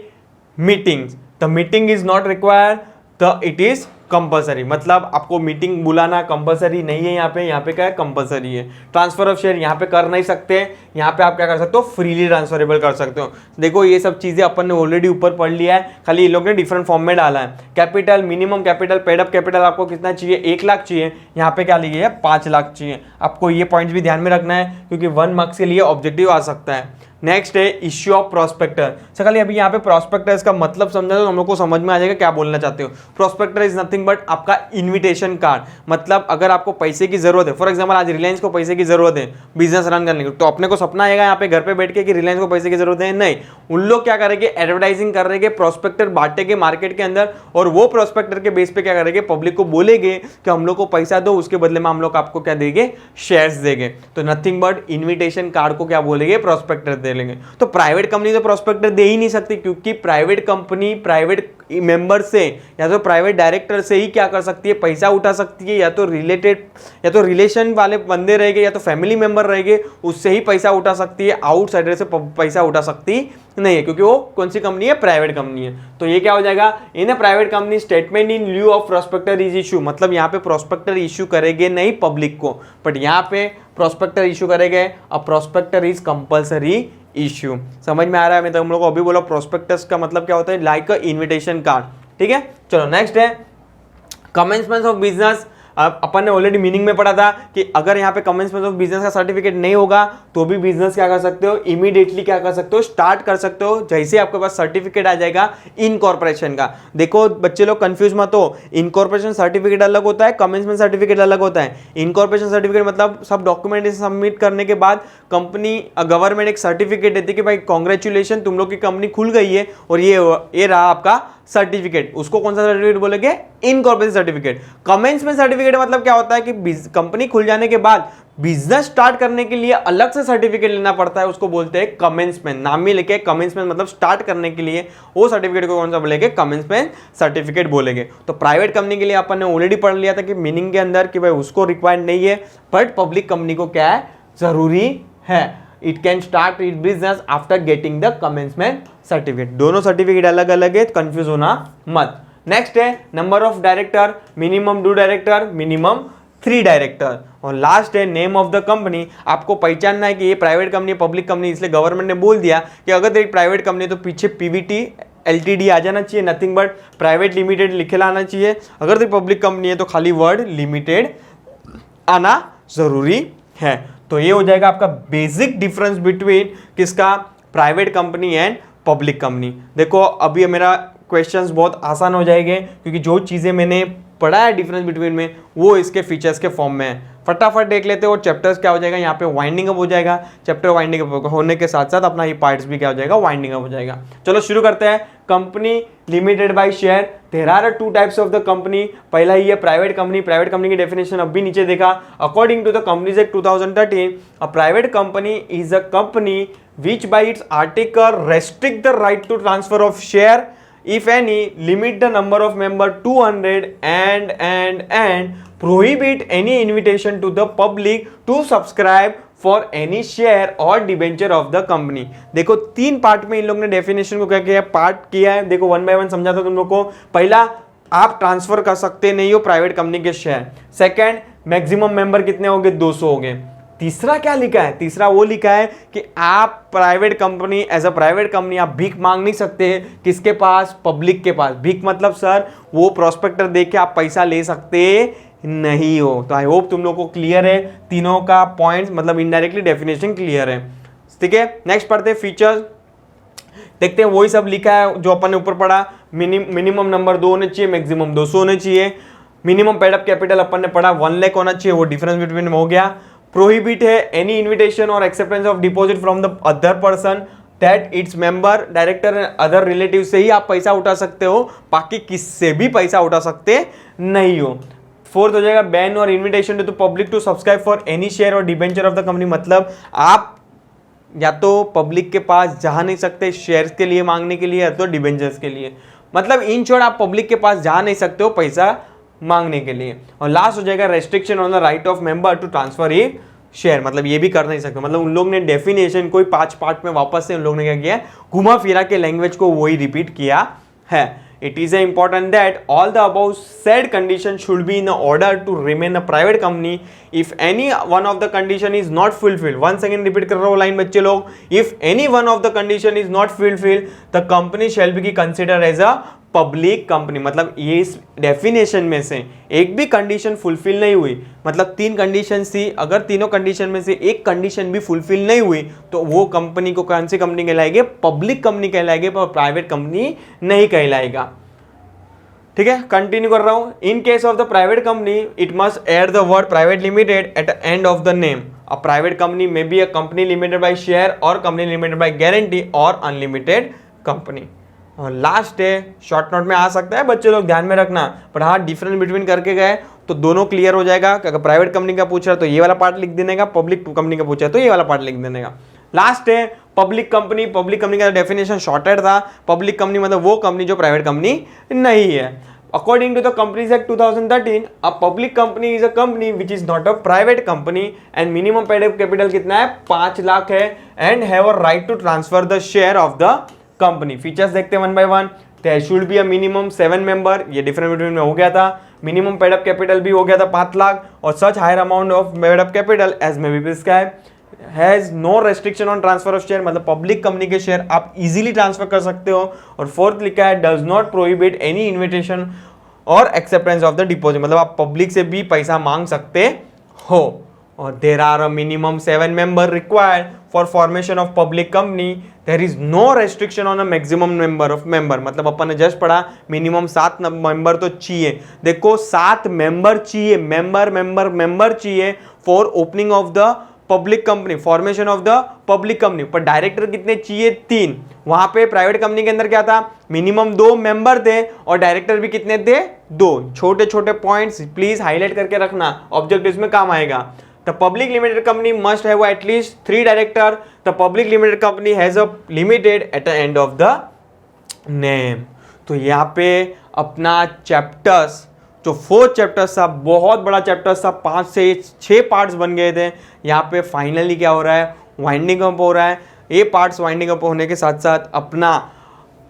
meetings, the meeting is not required, the it is compulsory. मतलब आपको मीटिंग बुलाना कंपलसरी नहीं है, यहाँ पे क्या है, कंपलसरी है। ट्रांसफर ऑफ शेयर यहाँ पे कर नहीं सकते, यहाँ पे आप क्या कर सकते हो, फ्रीली ट्रांसफरेबल कर सकते हो। देखो ये सब चीजें अपन ने ऑलरेडी ऊपर पढ़ लिया है, खाली इन लोग ने डिफरेंट फॉर्म में डाला है। Capital, minimum capital, paid up capital आपको कितना चाहिए, 1 लाख चाहिए, यहाँ पे क्या लिखा है, 5 लाख चाहिए। आपको ये पॉइंट्स भी ध्यान में रखना है, क्योंकि 1 मार्क्स के लिए ऑब्जेक्टिव आ सकता है। नेक्स्ट है इश्यू ऑफ प्रोस्पेक्टर। खाली अभी यहाँ पे प्रोस्पेक्टर का मतलब समझा तो हम लोग को समझ में आ जाएगा क्या बोलना चाहते हो। प्रोस्पेक्टर इज नथिंग बट आपका इन्विटेशन कार्ड। मतलब अगर आपको पैसे की जरूरत है, फॉर एग्जांपल आज रिलायंस को पैसे की जरूरत है बिजनेस रन करने की, तो अपने को सपना आएगा यहाँ पे घर पे बैठ के कि रिलायंस को पैसे की जरूरत है, नहीं। उन लोग क्या करेंगे, एडवर्टाइजिंग करेंगे, प्रोस्पेक्टर बांटेंगे मार्केट के अंदर, और वो प्रोस्पेक्टर के बेस पे क्या करेंगे, पब्लिक को बोलेंगे कि हम लोग को पैसा दो, उसके बदले में हम लोग आपको क्या देंगे, शेयर्स देंगे। तो नथिंग बट इन्विटेशन कार्ड को क्या बोलेंगे, प्रोस्पेक्टर दे लेंगे। तो प्राइवेट कंपनी तो प्रोस्पेक्टर दे ही नहीं सकती, क्योंकि प्राइवेट कंपनी प्राइवेट मेंबर से या तो प्राइवेट डायरेक्टर से ही क्या कर सकती है, पैसा उठा सकती है, या तो रिलेटेड या तो रिलेशन वाले बंदे रहेंगे, या तो फैमिली मेंबर रहेंगे, उससे ही पैसा उठा सकती है, आउटसाइडर से पैसा उठा सकती नहीं है, क्योंकि वो कौन सी कंपनी है, प्राइवेट कंपनी है। तो ये क्या हो जाएगा, in private company statement in lieu of prospector is issue. मतलब यहाँ पे प्रोस्पेक्टर इशू करेंगे नहीं पब्लिक को, बट यहाँ पे प्रोस्पेक्टर इशू करेंगे, अब प्रोस्पेक्टर इज कंपल्सरी इश्यू। समझ में आ रहा है, मैं तो हम लोग को अभी बोला प्रोस्पेक्टस का मतलब क्या होता है, लाइक अ इन्विटेशन कार्ड। ठीक है, चलो नेक्स्ट है कमेंसमेंट ऑफ बिजनेस। अपन ने ऑलरेडी मीनिंग में पढ़ा था कि अगर यहाँ पे कमेंसमेंट ऑफ बिजनेस का सर्टिफिकेट नहीं होगा तो भी बिजनेस क्या कर सकते हो, इमीडिएटली क्या कर सकते हो, स्टार्ट कर सकते हो, जैसे आपके पास सर्टिफिकेट आ जाएगा इनकॉर्पोरेशन का। देखो बच्चे लोग कंफ्यूज मत हो, इनकॉर्पोरेशन सर्टिफिकेट अलग होता है, कमेंसमेंट सर्टिफिकेट अलग होता है। इनकॉर्पोरेशन सर्टिफिकेट मतलब सब डॉक्यूमेंट सबमिट करने के बाद कंपनी गवर्नमेंट एक सर्टिफिकेट देती है कि भाई कॉन्ग्रेचुलेशन, तुम लोग की कंपनी खुल गई है, और ये रहा आपका सर्टिफिकेट। उसको कौन सा सर्टिफिकेट बोलेंगे, इनकॉर्पोरेशन सर्टिफिकेट। कमेंसमेंट सर्टिफिकेट मतलब क्या होता है कि कंपनी खुल जाने के बाद बिजनेस स्टार्ट करने के लिए अलग से सर्टिफिकेट लेना पड़ता है, उसको बोलते हैं कमेंसमेंट। नाम में लिखे कमेंसमेंट मतलब स्टार्ट करने के लिए, वो सर्टिफिकेट को कौन सा बोलेंगे? कमेंसमेंट सर्टिफिकेट बोलेंगे। तो प्राइवेट कंपनी के लिए अपन ने ऑलरेडी पढ़ लिया था कि मीनिंग के अंदर कि भाई उसको रिक्वायर्ड नहीं है, बट पब्लिक कंपनी को क्या है? जरूरी है। It can start it business after getting the commencement certificate. दोनों सर्टिफिकेट अलग अलग है, कंफ्यूज होना मत। नेक्स्ट है number of director, minimum 2 director, minimum 3 director. और लास्ट है नेम ऑफ द कंपनी। आपको पहचानना है कि ये प्राइवेट कंपनी है, पब्लिक कंपनी, इसलिए गवर्नमेंट ने बोल दिया कि अगर एक प्राइवेट कंपनी है तो पीछे पीवीटी एलटीडी आ जाना चाहिए, नथिंग बट प्राइवेट लिमिटेड लिखे लाना चाहिए। अगर तो पब्लिक कंपनी है तो खाली वर्ड लिमिटेड आना जरूरी है। तो ये हो जाएगा आपका बेसिक डिफरेंस बिटवीन किसका? Private company and public company. देखो अभी मेरा क्वेश्चंस बहुत आसान हो जाएंगे क्योंकि जो चीज़ें मैंने पढ़ा है डिफरेंस बिटवीन में वो इसके फीचर्स के फॉर्म में है। फटाफट देख लेते हैं। और चैप्टर्स क्या हो जाएगा? यहाँ पे वाइंडिंग अप हो जाएगा। चैप्टर वाइंडिंग अप होने के साथ साथ अपना ये पार्ट्स भी क्या हो जाएगा? वाइंडिंग अप हो जाएगा। चलो शुरू करते हैं। Company limited by share. There are 2 types of the company. पहला ही है प्राइवेट कंपनी। प्राइवेट कंपनी की डेफिनेशन अभी नीचे देखा। According to the companies act 2013, a private company is a company which by its article restrict the right to transfer of share, if any, limit the number of member 200 and prohibit any invitation to the public to subscribe for any share or debenture of the company। देखो 3 part में इन लोग ने definition को क्या किया? Part किया है। देखो 1 by 1 समझाता तुम लोग को। पहला, आप ट्रांसफर कर सकते नहीं हो प्राइवेट कंपनी के शेयर। सेकंड, मैक्सिमम मेंबर कितने हो गए? 200 हो गए। तीसरा क्या लिखा है? तीसरा वो लिखा है कि आप private company, as a private company आप भीख मांग नहीं सकते। किसके पास? पब्लिक के पास। भीख मतलब सर वो प्रोस्पेक्टर देख के आप पैसा ले सकते नहीं हो। तो आई होप तुम लोग को क्लियर है तीनों का पॉइंट्स, मतलब इनडायरेक्टली डेफिनेशन क्लियर है। ठीक है, नेक्स्ट पढ़ते हैं फीचर्स। देखते हैं वही सब लिखा है जो अपन ने ऊपर पढ़ा। मिनिमम नंबर 2 होने चाहिए, मैक्सिमम 200 होने चाहिए। मिनिमम पेड अप कैपिटल अपन ने पढ़ा 1 लाख होना चाहिए, वो डिफरेंस बिटवीन हो गया। प्रोहिबिट है एनी इन्विटेशन और acceptance of deposit from the other person that its member, director and other relative से ही आप पैसा उठा सकते हो, बाकी किससे भी पैसा उठा सकते नहीं हो। फोर्थ हो जाएगा बैन और invitation to public to subscribe for any share और डिबेंचर ऑफ द कंपनी। मतलब आप या तो पब्लिक के पास जा नहीं सकते शेयर्स के लिए मांगने के लिए, या तो डिबेंचर्स के लिए। मतलब इन शॉर्ट आप पब्लिक के पास जा नहीं सकते हो पैसा मांगने के लिए। और लास्ट हो जाएगा restriction on the right of member to transfer a share. मतलब ये भी कर नहीं सकते। मतलब उन लोग ने डेफिनेशन कोई 5 पार्ट में वापस से उन लोग ने क्या किया? घुमा फिरा के लैंग्वेज को वही रिपीट किया है। It is important that all the above said conditions should be in order to remain a private company. If any one of the condition is not fulfilled, once again repeat कर रहा हूँ line बच्चे लोग, if any one of the condition is not fulfilled, the company shall be considered as a public company. मतलब ये इस definition में से एक भी कंडीशन फुलफिल नहीं हुई, मतलब 3 कंडीशन थी, अगर तीनों कंडीशन में से एक कंडीशन भी फुलफिल नहीं हुई तो वो कंपनी को कौन सी कंपनी कहलाएगी? पब्लिक कंपनी कहलाएगी, पर प्राइवेट कंपनी नहीं कहलाएगा। ठीक है, कंटिन्यू कर रहा हूं। In case of the private company it must add the word private limited at the end of the name. A private company may be a company limited by share और company limited by guarantee और unlimited company. और last है, short note में आ सकता है बच्चे लोग ध्यान में रखना, पर हाँ डिफरेंस बिटवीन करके गए तो दोनों क्लियर हो जाएगा। अगर प्राइवेट कंपनी का पूछ रहा है तो ये वाला पार्ट लिख देने का, पब्लिक कंपनी का पूछा है तो ये वाला पार्ट लिख देने का। लास्ट है पब्लिक कंपनी। पब्लिक कंपनी का डेफिनेशन शॉर्टेड था। पब्लिक कंपनी मतलब वो कंपनी जो प्राइवेट कंपनी नहीं है। According to the Companies Act 2013, a public company is a company which is not a private company and minimum paid up capital कितना है? 5 लाख है and have a right to transfer the share of the company। Features देखते हैं 1 by 1। There should be a minimum 7 member, ये different between में हो गया था। मिनिमम पेड अप कैपिटल भी हो गया था 5 लाख और such higher amount of paid up capital as may be prescribe has no restriction on transfer of share. मतलब पब्लिक कंपनी के शेयर आप इजीली ट्रांसफर कर सकते हो। और फोर्थ लिखा है does not prohibit any invitation और एक्सेप्टेंस ऑफ द डिपॉजिट। मतलब आप पब्लिक से भी पैसा मांग सकते हो। और there are a minimum 7 member required for formation of public company. There is no restriction on a maximum number of member. मतलब अपन ने जस्ट पढ़ा मिनिमम 7 मेंबर तो चाहिए। देखो 7 मेंबर चाहिए, मेंबर चाहिए for opening of the public company, formation of the public company. पर डायरेक्टर कितने चाहिए? 3। वहां पे प्राइवेट कंपनी के अंदर क्या था? मिनिमम 2 मेंबर थे और डायरेक्टर भी कितने थे? 2। छोटे छोटे पॉइंट्स प्लीज हाईलाइट करके रखना, ऑब्जेक्टिव्स में काम आएगा। The public limited company must have at least 3 director, the public limited company has a limited at the end of the name. तो यहाँ पे अपना चैप्टर्स जो 4th चैप्टर्स था, बहुत बड़ा चैप्टर्स था, 5 से 6 पार्ट्स बन गए थे। यहाँ पे फाइनली क्या हो रहा है, वाइंडिंग अप हो रहा है। ये पार्ट्स वाइंडिंग अप होने के साथ साथ अपना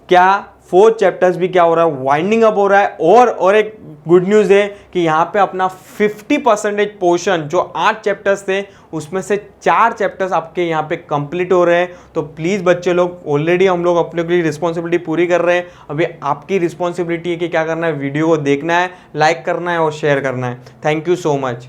क्या 4th चैप्टर्स भी क्या हो रहा है, वाइंडिंग अप हो रहा है। और एक गुड न्यूज़ है कि यहाँ पे अपना 50% पोर्शन जो 8 चैप्टर्स थे उसमें से 4 चैप्टर्स आपके यहाँ पे कंप्लीट हो रहे हैं। तो प्लीज़ बच्चे लोग, ऑलरेडी हम लोग अपने लिए रिस्पॉन्सिबिलिटी पूरी कर रहे हैं, अभी आपकी रिस्पॉन्सिबिलिटी है कि क्या करना है, वीडियो को देखना है, लाइक करना है और शेयर करना है। Thank you so much.